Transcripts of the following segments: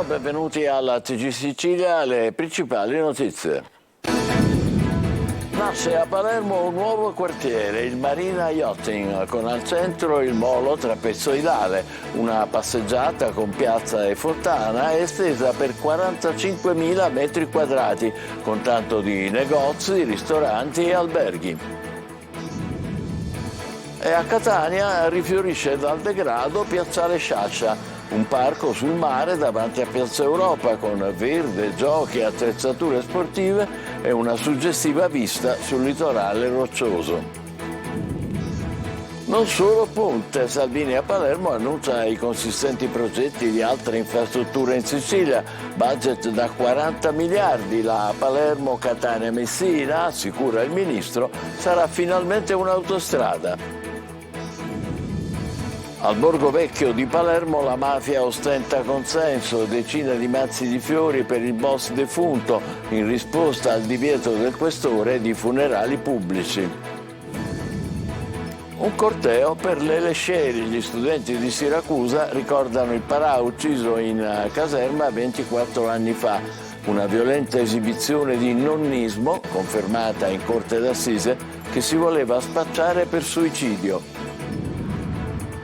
Buongiorno, benvenuti alla TG Sicilia, le principali notizie. Nasce a Palermo un nuovo quartiere, il Marina Yachting, con al centro il molo trapezoidale, una passeggiata con piazza e fontana estesa per 45.000 metri quadrati, con tanto di negozi, ristoranti e alberghi. E a Catania rifiorisce dal degrado Piazzale Sciascia, un parco sul mare davanti a Piazza Europa con verde, giochi, attrezzature sportive e una suggestiva vista sul litorale roccioso. Non solo ponte, Salvini a Palermo annuncia i consistenti progetti di altre infrastrutture in Sicilia, budget da 40 miliardi, la Palermo-Catania-Messina, assicura il ministro, sarà finalmente un'autostrada. Al Borgo Vecchio di Palermo la mafia ostenta consenso, decine di mazzi di fiori per il boss defunto in risposta al divieto del questore di funerali pubblici. Un corteo per le Lesceri, gli studenti di Siracusa ricordano il parà ucciso in caserma 24 anni fa, una violenta esibizione di nonnismo, confermata in corte d'assise, che si voleva spacciare per suicidio.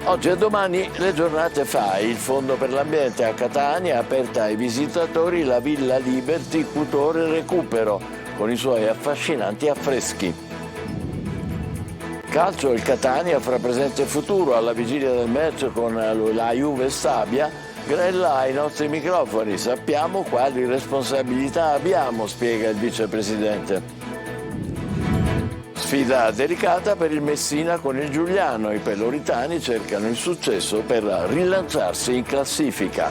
Oggi e domani le giornate FAI, il Fondo per l'Ambiente a Catania, aperta ai visitatori la Villa Liberty Cutore Recupero, con i suoi affascinanti affreschi. Calcio, il Catania fra presente e futuro alla vigilia del match con la Juve Stabia. Grella ai nostri microfoni, sappiamo quali responsabilità abbiamo, spiega il vicepresidente. Sfida delicata per il Messina con il Giuliano, i peloritani cercano il successo per rilanciarsi in classifica.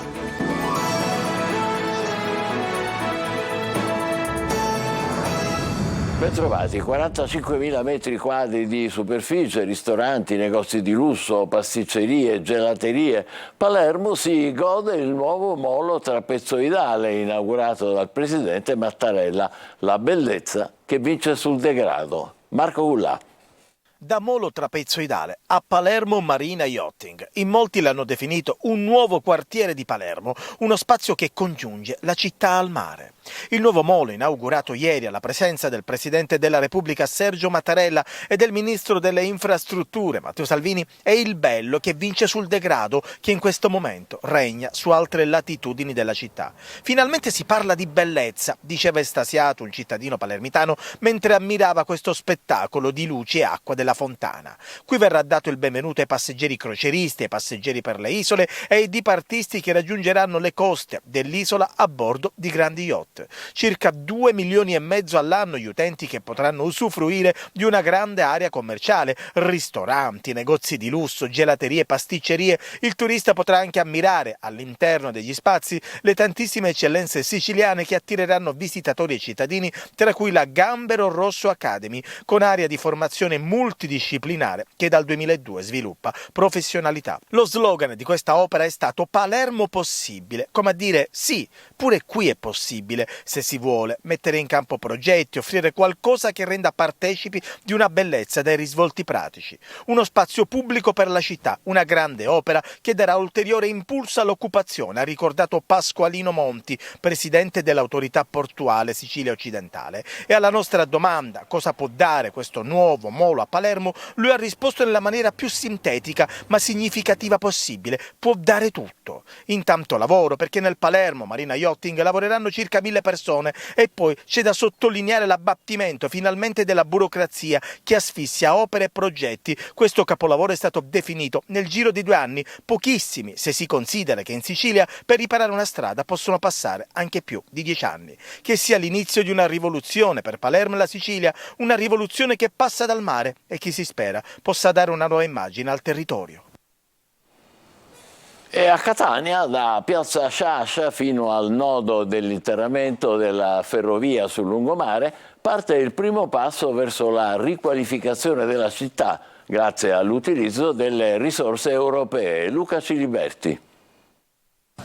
Bentrovati, 45.000 metri quadri di superficie, ristoranti, negozi di lusso, pasticcerie, gelaterie. Palermo si gode il nuovo molo trapezoidale inaugurato dal presidente Mattarella, la bellezza che vince sul degrado. Marco Gullà. Da molo trapezoidale a Palermo Marina Yachting. In molti l'hanno definito un nuovo quartiere di Palermo, uno spazio che congiunge la città al mare. Il nuovo molo, inaugurato ieri alla presenza del Presidente della Repubblica Sergio Mattarella e del Ministro delle Infrastrutture Matteo Salvini, è il bello che vince sul degrado che in questo momento regna su altre latitudini della città. Finalmente si parla di bellezza, diceva estasiato un cittadino palermitano mentre ammirava questo spettacolo di luci e acqua della fontana. Qui verrà dato il benvenuto ai passeggeri croceristi, ai passeggeri per le isole e ai dipartisti che raggiungeranno le coste dell'isola a bordo di grandi yacht. Circa 2 milioni e mezzo all'anno gli utenti che potranno usufruire di una grande area commerciale, ristoranti, negozi di lusso, gelaterie, pasticcerie. Il turista potrà anche ammirare all'interno degli spazi le tantissime eccellenze siciliane che attireranno visitatori e cittadini, tra cui la Gambero Rosso Academy, con area di formazione multidisciplinare che dal 2002 sviluppa professionalità. Lo slogan di questa opera è stato Palermo possibile, come a dire sì, pure qui è possibile, se si vuole mettere in campo progetti, offrire qualcosa che renda partecipi di una bellezza dai risvolti pratici. Uno spazio pubblico per la città, una grande opera che darà ulteriore impulso all'occupazione, ha ricordato Pasqualino Monti, presidente dell'autorità portuale Sicilia Occidentale. E alla nostra domanda cosa può dare questo nuovo molo a Palermo, lui ha risposto nella maniera più sintetica ma significativa possibile: può dare tutto. Intanto lavoro, perché nel Palermo Marina Yachting lavoreranno circa 1.000 persone, e poi c'è da sottolineare l'abbattimento finalmente della burocrazia che asfissia opere e progetti. Questo capolavoro è stato definito nel giro di 2 anni, pochissimi se si considera che in Sicilia per riparare una strada possono passare anche più di 10 anni. Che sia l'inizio di una rivoluzione per Palermo e la Sicilia, una rivoluzione che passa dal mare e che si spera possa dare una nuova immagine al territorio. E a Catania, da Piazza Sciascia fino al nodo dell'interramento della ferrovia sul lungomare, parte il primo passo verso la riqualificazione della città, grazie all'utilizzo delle risorse europee. Luca Ciliberti.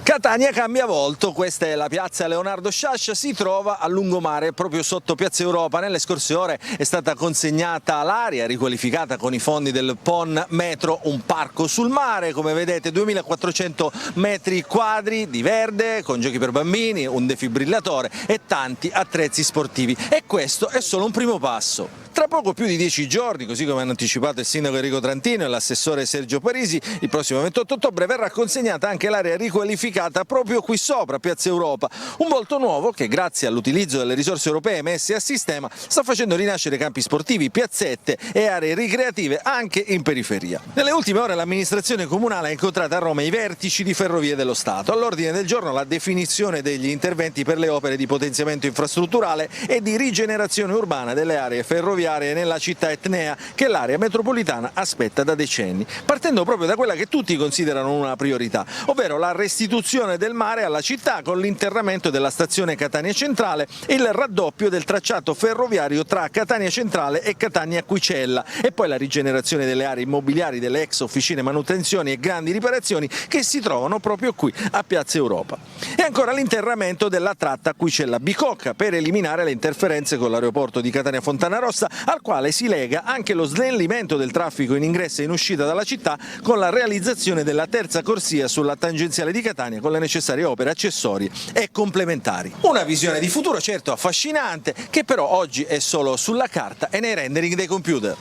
Catania cambia volto, questa è la piazza Leonardo Sciascia, si trova a lungomare proprio sotto Piazza Europa. Nelle scorse ore è stata consegnata l'area riqualificata con i fondi del PON Metro, un parco sul mare, come vedete 2400 metri quadri di verde con giochi per bambini, un defibrillatore e tanti attrezzi sportivi, e questo è solo un primo passo. Tra poco più di 10 giorni, così come hanno anticipato il sindaco Enrico Trantino e l'assessore Sergio Parisi, il prossimo 28 ottobre verrà consegnata anche l'area riqualificata proprio qui sopra, Piazza Europa. Un volto nuovo che, grazie all'utilizzo delle risorse europee messe a sistema, sta facendo rinascere campi sportivi, piazzette e aree ricreative anche in periferia. Nelle ultime ore l'amministrazione comunale ha incontrato a Roma i vertici di Ferrovie dello Stato. All'ordine del giorno la definizione degli interventi per le opere di potenziamento infrastrutturale e di rigenerazione urbana delle aree ferroviarie nella città etnea che l'area metropolitana aspetta da decenni, partendo proprio da quella che tutti considerano una priorità, ovvero la restituzione del mare alla città con l'interramento della stazione Catania Centrale e il raddoppio del tracciato ferroviario tra Catania Centrale e Catania Quicella, e poi la rigenerazione delle aree immobiliari delle ex officine manutenzioni e grandi riparazioni che si trovano proprio qui a Piazza Europa. E ancora l'interramento della tratta Quicella Bicocca per eliminare le interferenze con l'aeroporto di Catania Fontana Rossa, al quale si lega anche lo snellimento del traffico in ingresso e in uscita dalla città con la realizzazione della terza corsia sulla tangenziale di Catania con le necessarie opere accessorie e complementari. Una visione di futuro certo affascinante, che però oggi è solo sulla carta e nei rendering dei computer.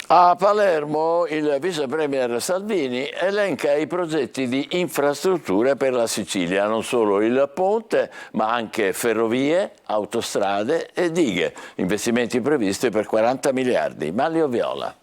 A Palermo il vice premier Salvini elenca i progetti di infrastrutture per la Sicilia, non solo il ponte ma anche ferrovie, autostrade e dighe, investimenti previsti per 40 miliardi. Manlio Viola.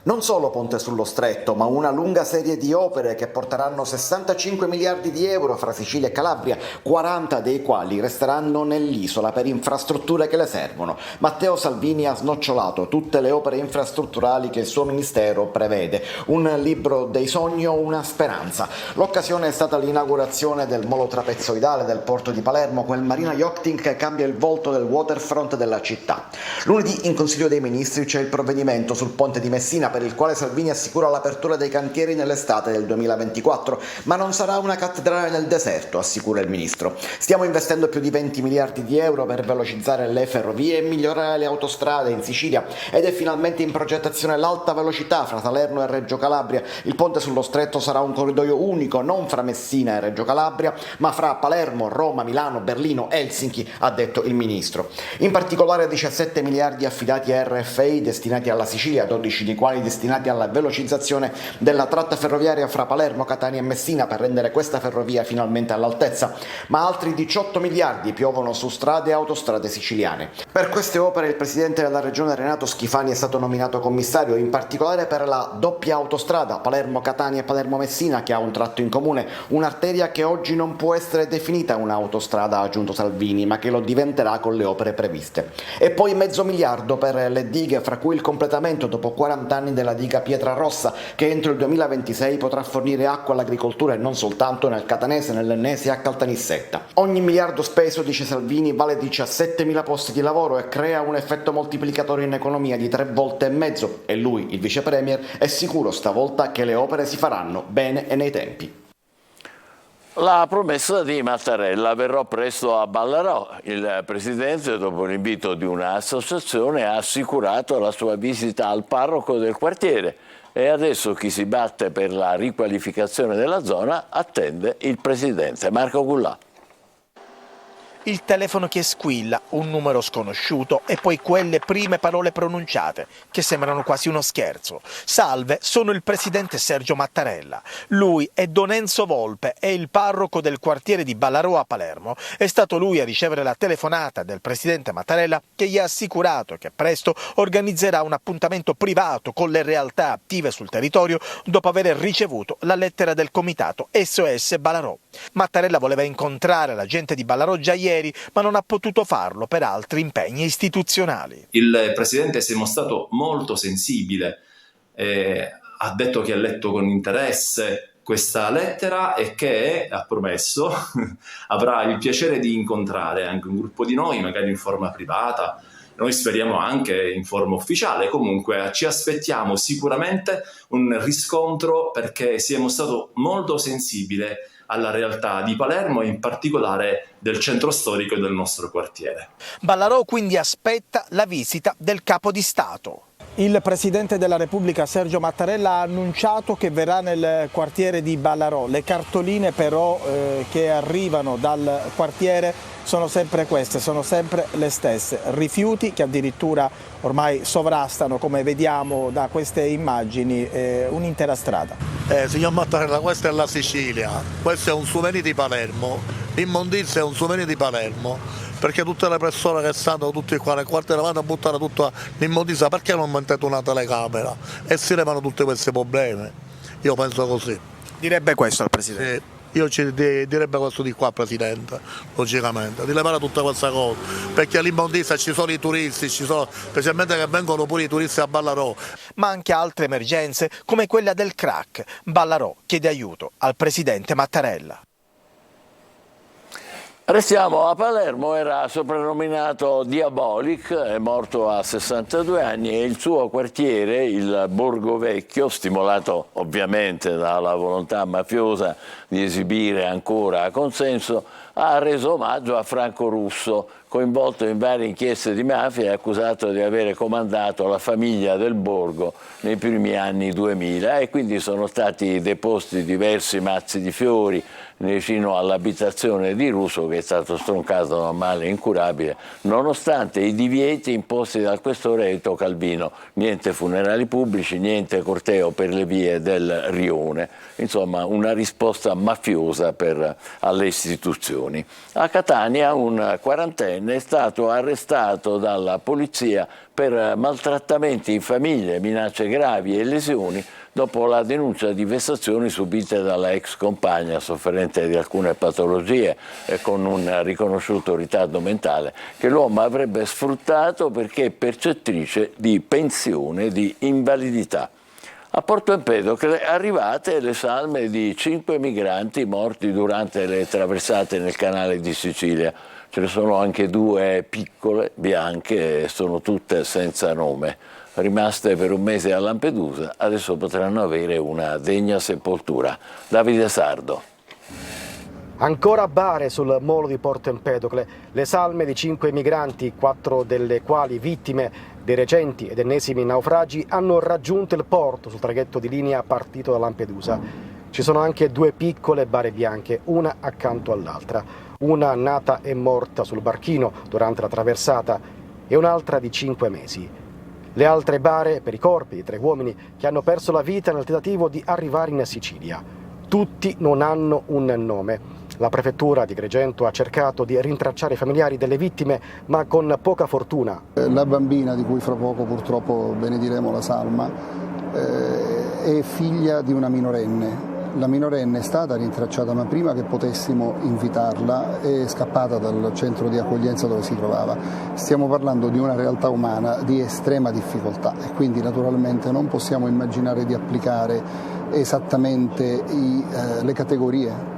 Non solo ponte sullo stretto, ma una lunga serie di opere che porteranno 65 miliardi di euro fra Sicilia e Calabria, 40 dei quali resteranno nell'isola per infrastrutture che le servono. Matteo Salvini ha snocciolato tutte le opere infrastrutturali che il suo ministero prevede. Un libro dei sogni o una speranza. L'occasione è stata l'inaugurazione del molo trapezoidale del porto di Palermo, quel marina yachting che cambia il volto del waterfront della città. Lunedì in Consiglio dei Ministri c'è il provvedimento sul ponte di Messina, per il quale Salvini assicura l'apertura dei cantieri nell'estate del 2024, ma non sarà una cattedrale nel deserto, assicura il ministro. Stiamo investendo più di 20 miliardi di euro per velocizzare le ferrovie e migliorare le autostrade in Sicilia, ed è finalmente in progettazione l'alta velocità fra Salerno e Reggio Calabria. Il ponte sullo stretto sarà un corridoio unico, non fra Messina e Reggio Calabria, ma fra Palermo, Roma, Milano, Berlino, Helsinki, ha detto il ministro. In particolare 17 miliardi affidati a RFI destinati alla Sicilia, 12 di quali destinati alla velocizzazione della tratta ferroviaria fra Palermo, Catania e Messina per rendere questa ferrovia finalmente all'altezza, ma altri 18 miliardi piovono su strade e autostrade siciliane. Per queste opere il presidente della regione Renato Schifani è stato nominato commissario, in particolare per la doppia autostrada Palermo-Catania e Palermo-Messina, che ha un tratto in comune, un'arteria che oggi non può essere definita un'autostrada, ha aggiunto Salvini, ma che lo diventerà con le opere previste. E poi mezzo miliardo per le dighe, fra cui il completamento dopo 40 anni della diga Pietrarossa, che entro il 2026 potrà fornire acqua all'agricoltura e non soltanto nel Catanese, nell'Ennese e a Caltanissetta. Ogni miliardo speso, dice Salvini, vale 17.000 posti di lavoro e crea un effetto moltiplicatore in economia di 3 volte e mezzo, e lui, il vice premier, è sicuro stavolta che le opere si faranno bene e nei tempi. La promessa di Mattarella: verrò presto a Ballarò. Il presidente, dopo l'invito di un'associazione, ha assicurato la sua visita al parroco del quartiere, e adesso chi si batte per la riqualificazione della zona attende il presidente. Marco Gullà. Il telefono che squilla, un numero sconosciuto e poi quelle prime parole pronunciate, che sembrano quasi uno scherzo. Salve, sono il presidente Sergio Mattarella. Lui è Don Enzo Volpe, è il parroco del quartiere di Ballarò a Palermo. È stato lui a ricevere la telefonata del presidente Mattarella, che gli ha assicurato che presto organizzerà un appuntamento privato con le realtà attive sul territorio dopo aver ricevuto la lettera del comitato SOS Ballarò. Mattarella voleva incontrare la gente di Ballarò già ieri, ma non ha potuto farlo per altri impegni istituzionali. Il presidente si è mostrato molto sensibile, ha detto che ha letto con interesse questa lettera e che ha promesso avrà il piacere di incontrare anche un gruppo di noi, magari in forma privata, noi speriamo anche in forma ufficiale. Comunque ci aspettiamo sicuramente un riscontro, perché si è mostrato molto sensibile alla realtà di Palermo e in particolare del centro storico e del nostro quartiere. Ballarò quindi aspetta la visita del Capo di Stato. Il Presidente della Repubblica Sergio Mattarella ha annunciato che verrà nel quartiere di Ballarò. Le cartoline però che arrivano dal quartiere sono sempre queste, sono sempre le stesse. Rifiuti che addirittura ormai sovrastano, come vediamo da queste immagini, un'intera strada. Signor Mattarella, questa è la Sicilia, questo è un souvenir di Palermo, l'immondizia è un souvenir di Palermo, perché tutte le persone che stanno tutti qua nel quartiere vanno a buttare tutta l'immondizia, perché non mettete una telecamera e si levano tutti questi problemi? Io penso così. Direbbe questo al Presidente? Sì. Io ci direbbe questo di qua, Presidente, logicamente, di levare tutte queste cose, perché all'immondizia ci sono i turisti, specialmente che vengono pure i turisti a Ballarò. Ma anche altre emergenze come quella del crack. Ballarò chiede aiuto al Presidente Mattarella. Restiamo a Palermo, era soprannominato Diabolic, è morto a 62 anni e il suo quartiere, il Borgo Vecchio, stimolato ovviamente dalla volontà mafiosa di esibire ancora a consenso, ha reso omaggio a Franco Russo, coinvolto in varie inchieste di mafia e accusato di avere comandato la famiglia del borgo nei primi anni 2000, e quindi sono stati deposti diversi mazzi di fiori vicino all'abitazione di Russo, che è stato stroncato da un male incurabile, nonostante i divieti imposti dal questore Eto Calvino. Niente funerali pubblici, niente corteo per le vie del Rione, insomma una risposta mafiosa alle istituzioni. A Catania un quarantenne è stato arrestato dalla polizia per maltrattamenti in famiglia, minacce gravi e lesioni dopo la denuncia di vessazioni subite dalla ex compagna sofferente di alcune patologie e con un riconosciuto ritardo mentale, che l'uomo avrebbe sfruttato perché è percettrice di pensione di invalidità. A Porto Empedocle arrivate le salme di 5 migranti morti durante le traversate nel canale di Sicilia. Ce ne sono anche 2 piccole, bianche, sono tutte senza nome. Rimaste per un mese a Lampedusa, adesso potranno avere una degna sepoltura. Davide Sardo. Ancora bare sul molo di Porto Empedocle, le salme di 5 migranti, 4 delle quali vittime dei recenti ed ennesimi naufragi, hanno raggiunto il porto sul traghetto di linea partito da Lampedusa. Ci sono anche 2 piccole bare bianche, una accanto all'altra, una nata e morta sul barchino durante la traversata e un'altra di 5 mesi. Le altre bare per i corpi di 3 uomini che hanno perso la vita nel tentativo di arrivare in Sicilia. Tutti non hanno un nome. La prefettura di Agrigento ha cercato di rintracciare i familiari delle vittime, ma con poca fortuna. La bambina, di cui fra poco purtroppo benediremo la salma, è figlia di una minorenne. La minorenne è stata rintracciata, ma prima che potessimo invitarla è scappata dal centro di accoglienza dove si trovava. Stiamo parlando di una realtà umana di estrema difficoltà e quindi naturalmente non possiamo immaginare di applicare esattamente le categorie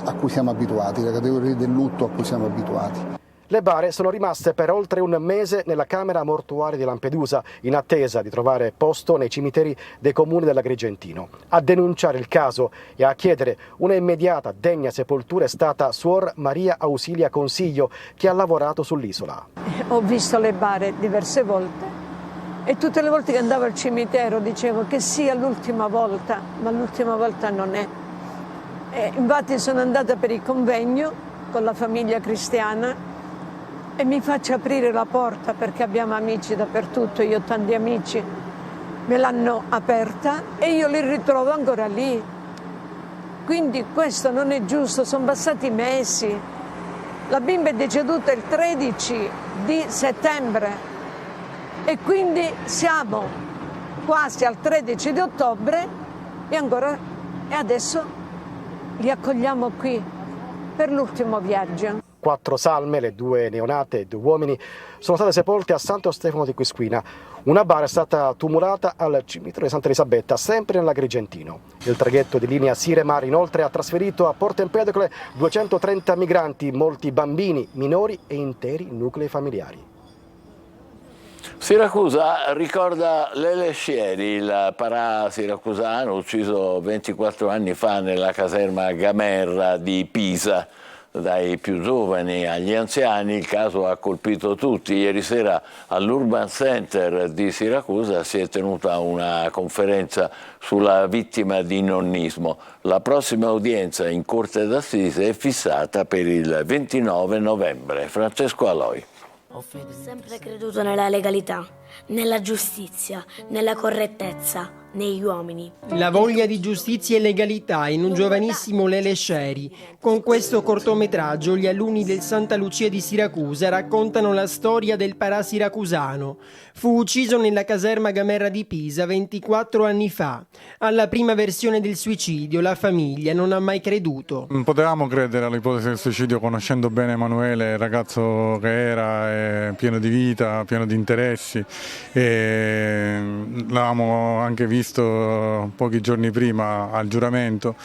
a cui siamo abituati, le categorie del lutto a cui siamo abituati. Le bare sono rimaste per oltre un mese nella camera mortuaria di Lampedusa, in attesa di trovare posto nei cimiteri dei comuni dell'Agrigentino. A denunciare il caso e a chiedere una immediata degna sepoltura è stata Suor Maria Ausilia Consiglio, che ha lavorato sull'isola. Ho visto le bare diverse volte e tutte le volte che andavo al cimitero dicevo che sia l'ultima volta, ma l'ultima volta non è. E infatti sono andata per il convegno con la famiglia cristiana e mi faccio aprire la porta perché abbiamo amici dappertutto, io ho tanti amici, me l'hanno aperta e io li ritrovo ancora lì. Quindi questo non è giusto, sono passati mesi. La bimba è deceduta il 13 di settembre e quindi siamo quasi al 13 di ottobre e adesso li accogliamo qui per l'ultimo viaggio. 4 salme, le 2 neonate e 2 uomini, sono state sepolte a Santo Stefano di Quisquina. Una bara è stata tumulata al cimitero di Santa Elisabetta, sempre nell'Agrigentino. Il traghetto di linea Siremar inoltre ha trasferito a Porto Empedocle 230 migranti, molti bambini, minori e interi nuclei familiari. Siracusa ricorda Lele Scieri, il parà siracusano ucciso 24 anni fa nella caserma Gamerra di Pisa. Dai più giovani agli anziani il caso ha colpito tutti. Ieri sera all'Urban Center di Siracusa si è tenuta una conferenza sulla vittima di nonnismo. La prossima udienza in Corte d'Assise è fissata per il 29 novembre. Francesco Aloi. Ho sempre creduto nella legalità, nella giustizia, nella correttezza, negli uomini. La voglia di giustizia e legalità in un giovanissimo Lele Scieri. Con questo cortometraggio gli alunni del Santa Lucia di Siracusa raccontano la storia del parà siracusano. Fu ucciso nella caserma Gamerra di Pisa 24 anni fa. Alla prima versione del suicidio la famiglia non ha mai creduto. Non potevamo credere all'ipotesi del suicidio conoscendo bene Emanuele, il ragazzo che era, pieno di vita, pieno di interessi. L'avevamo anche visto pochi giorni prima al giuramento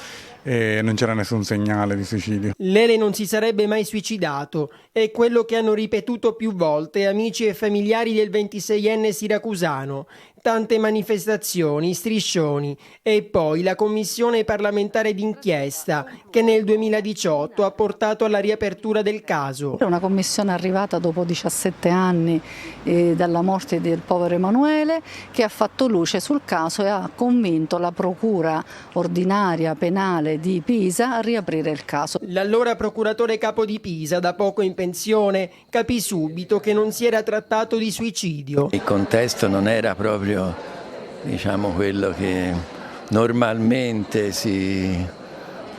e non c'era nessun segnale di suicidio. Lele non si sarebbe mai suicidato, è quello che hanno ripetuto più volte amici e familiari del 26enne siracusano. Tante manifestazioni, striscioni e poi la commissione parlamentare d'inchiesta che nel 2018 ha portato alla riapertura del caso. È una commissione arrivata dopo 17 anni dalla morte del povero Emanuele, che ha fatto luce sul caso e ha convinto la procura ordinaria penale di Pisa a riaprire il caso. L'allora procuratore capo di Pisa, da poco in pensione, capì subito che non si era trattato di suicidio. Il contesto non era proprio quello che normalmente si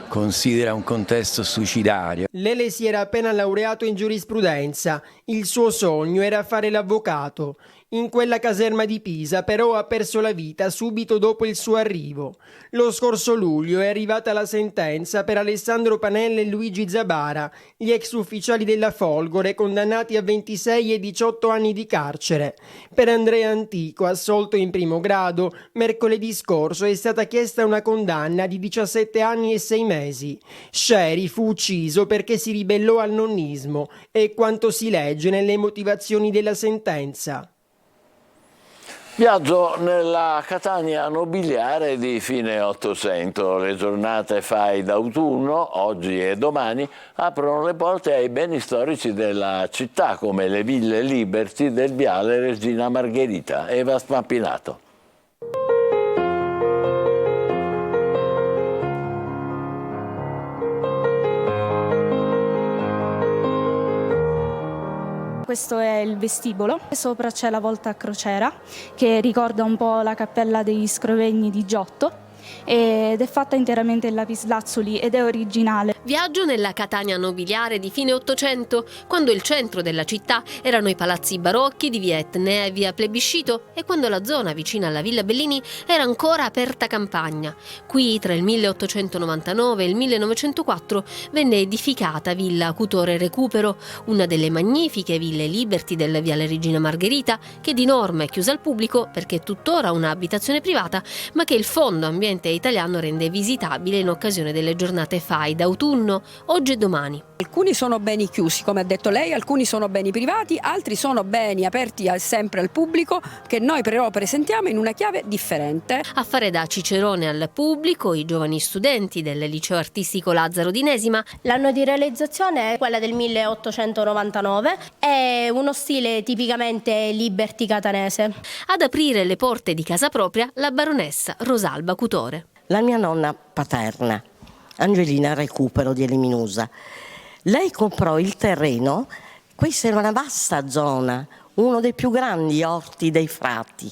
considera un contesto suicidario. Lele si era appena laureato in giurisprudenza, il suo sogno era fare l'avvocato. In quella caserma di Pisa però ha perso la vita subito dopo il suo arrivo. Lo scorso luglio è arrivata la sentenza per Alessandro Panella e Luigi Zabara, gli ex ufficiali della Folgore condannati a 26 e 18 anni di carcere. Per Andrea Antico, assolto in primo grado, mercoledì scorso è stata chiesta una condanna di 17 anni e 6 mesi. Scieri fu ucciso perché si ribellò al nonnismo, è quanto si legge nelle motivazioni della sentenza. Viaggio nella Catania nobiliare di fine Ottocento. Le giornate fai d'autunno, oggi e domani, aprono le porte ai beni storici della città, come le Ville Liberty del Viale Regina Margherita. Eva Spampinato. Questo è il vestibolo, sopra c'è la volta a crociera che ricorda un po' la cappella degli Scrovegni di Giotto ed è fatta interamente in lapislazzuli ed è originale. Viaggio nella Catania nobiliare di fine Ottocento, quando il centro della città erano i palazzi barocchi di via Etnea e via Plebiscito e quando la zona vicina alla Villa Bellini era ancora aperta campagna. Qui tra il 1899 e il 1904 venne edificata Villa Cutore Recupero, una delle magnifiche ville Liberty del Viale Regina Margherita, che di norma è chiusa al pubblico perché è tuttora una abitazione privata, ma che il Fondo Ambiente Italiano rende visitabile in occasione delle giornate FAI d'autunno, oggi e domani. Alcuni sono beni chiusi, come ha detto lei, alcuni sono beni privati, altri sono beni aperti sempre al pubblico che noi però presentiamo in una chiave differente. A fare da cicerone al pubblico i giovani studenti del liceo artistico Lazzaro di Nesima. L'anno di realizzazione è quella del 1899, è uno stile tipicamente liberty catanese. Ad aprire le porte di casa propria la baronessa Rosalba Cutore. La mia nonna paterna, Angelina Recupero di Eliminusa, lei comprò il terreno, questa era una vasta zona, uno dei più grandi orti dei frati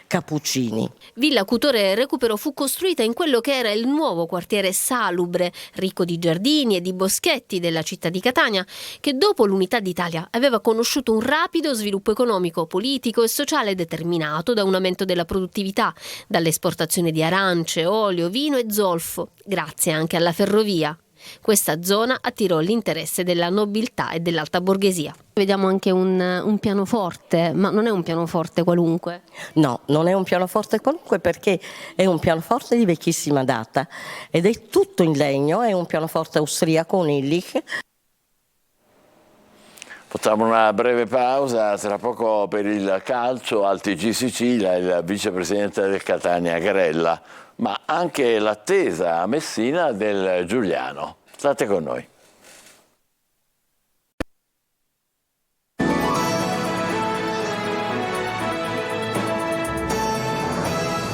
cappuccini. Villa Cutore Recupero fu costruita in quello che era il nuovo quartiere salubre, ricco di giardini e di boschetti della città di Catania, che dopo l'unità d'Italia aveva conosciuto un rapido sviluppo economico, politico e sociale determinato da un aumento della produttività, dall'esportazione di arance, olio, vino e zolfo, grazie anche alla ferrovia. Questa zona attirò l'interesse della nobiltà e dell'alta borghesia. Vediamo anche un pianoforte, ma non è un pianoforte qualunque. No, non è un pianoforte qualunque perché è un pianoforte di vecchissima data ed è tutto in legno, è un pianoforte austriaco, un Illich. Facciamo una breve pausa, tra poco per il calcio al TG Sicilia il vicepresidente del Catania Grella, ma anche l'attesa a Messina del Giuliano. State con noi.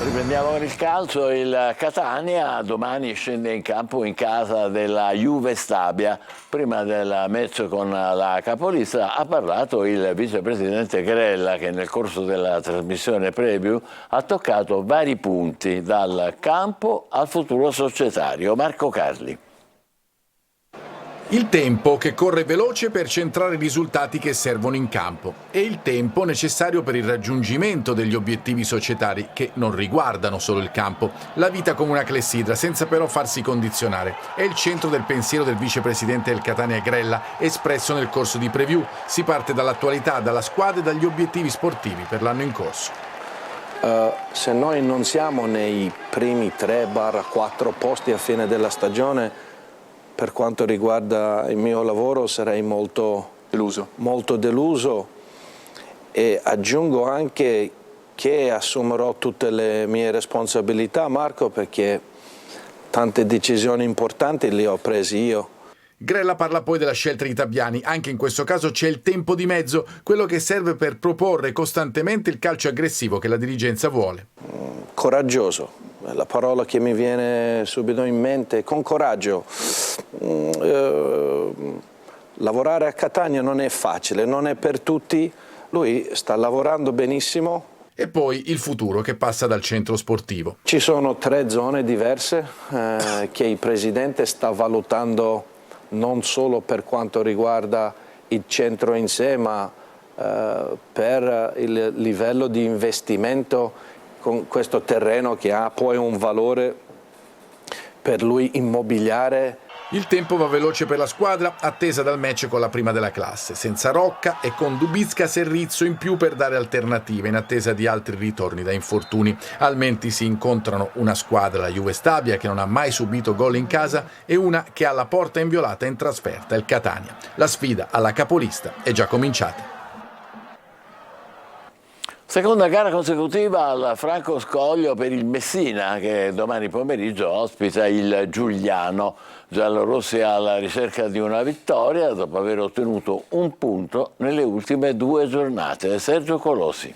Riprendiamo con il calcio. Il Catania domani scende in campo in casa della Juve Stabia. Prima del match con la capolista ha parlato il vicepresidente Grella, che nel corso della trasmissione preview ha toccato vari punti, dal campo al futuro societario. Marco Carli. Il tempo che corre veloce per centrare i risultati che servono in campo e il tempo necessario per il raggiungimento degli obiettivi societari che non riguardano solo il campo. La vita come una clessidra, senza però farsi condizionare. È il centro del pensiero del vicepresidente del Catania Grella, espresso nel corso di preview. Si parte dall'attualità, dalla squadra e dagli obiettivi sportivi per l'anno in corso. Se noi non siamo nei primi 3-4 posti a fine della stagione, per quanto riguarda il mio lavoro sarei molto deluso e aggiungo anche che assumerò tutte le mie responsabilità, Marco, perché tante decisioni importanti le ho prese io. Grella parla poi della scelta di Tabiani. Anche in questo caso c'è il tempo di mezzo, quello che serve per proporre costantemente il calcio aggressivo che la dirigenza vuole. Coraggioso, la parola che mi viene subito in mente, con coraggio. Lavorare a Catania non è facile, non è per tutti. Lui sta lavorando benissimo. E poi il futuro che passa dal centro sportivo. Ci sono 3 zone diverse che il presidente sta valutando, non solo per quanto riguarda il centro in sé, ma per il livello di investimento con questo terreno che ha poi un valore per lui immobiliare. Il tempo va veloce per la squadra, attesa dal match con la prima della classe, senza Rocca e con Dubizka Serrizzo in più per dare alternative in attesa di altri ritorni da infortuni. Al Menti si incontrano una squadra, la Juve Stabia, che non ha mai subito gol in casa, e una che ha la porta inviolata in trasferta, il Catania. La sfida alla capolista è già cominciata. Seconda gara consecutiva al Franco Scoglio per il Messina, che domani pomeriggio ospita il Giuliano. Giallorossi alla ricerca di una vittoria dopo aver ottenuto un punto nelle ultime 2 giornate. Sergio Colossi.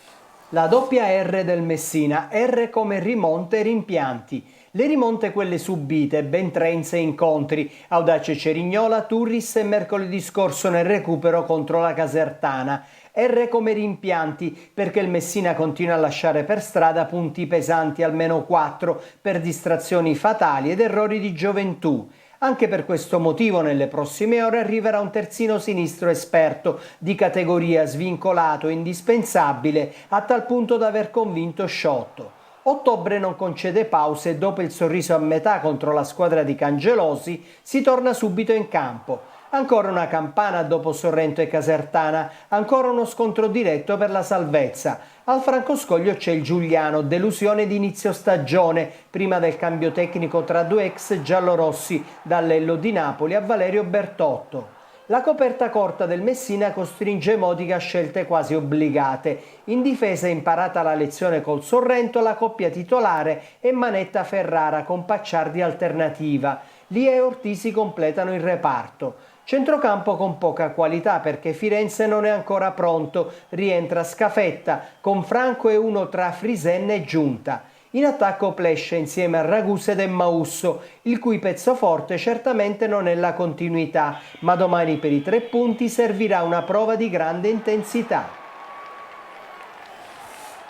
La doppia R del Messina, R come rimonte e rimpianti. Le rimonte quelle subite, ben 3 in 6 incontri, Audace Cerignola, Turris e mercoledì scorso nel recupero contro la Casertana. R come rimpianti, perché il Messina continua a lasciare per strada punti pesanti, almeno 4, per distrazioni fatali ed errori di gioventù. Anche per questo motivo nelle prossime ore arriverà un terzino sinistro esperto, di categoria, svincolato, indispensabile, a tal punto da aver convinto Sciotto. Ottobre non concede pause e dopo il sorriso a metà contro la squadra di Cangelosi si torna subito in campo. Ancora una campana dopo Sorrento e Casertana, ancora uno scontro diretto per la salvezza. Al Francoscoglio c'è il Giuliano, delusione di inizio stagione, prima del cambio tecnico tra 2 ex giallorossi, da Lello di Napoli a Valerio Bertotto. La coperta corta del Messina costringe Modica a scelte quasi obbligate. In difesa è imparata la lezione col Sorrento la coppia titolare e Manetta Ferrara con Pacciardi alternativa. Lia e Ortisi completano il reparto. Centrocampo con poca qualità perché Firenze non è ancora pronto, rientra Scafetta con Franco e uno tra Frisenna e Giunta. In attacco Plesce insieme a Ragused e Mausso, il cui pezzo forte certamente non è la continuità, ma domani per i 3 punti servirà una prova di grande intensità.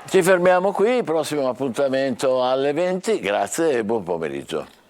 Ci fermiamo qui, prossimo appuntamento alle 20, grazie e buon pomeriggio.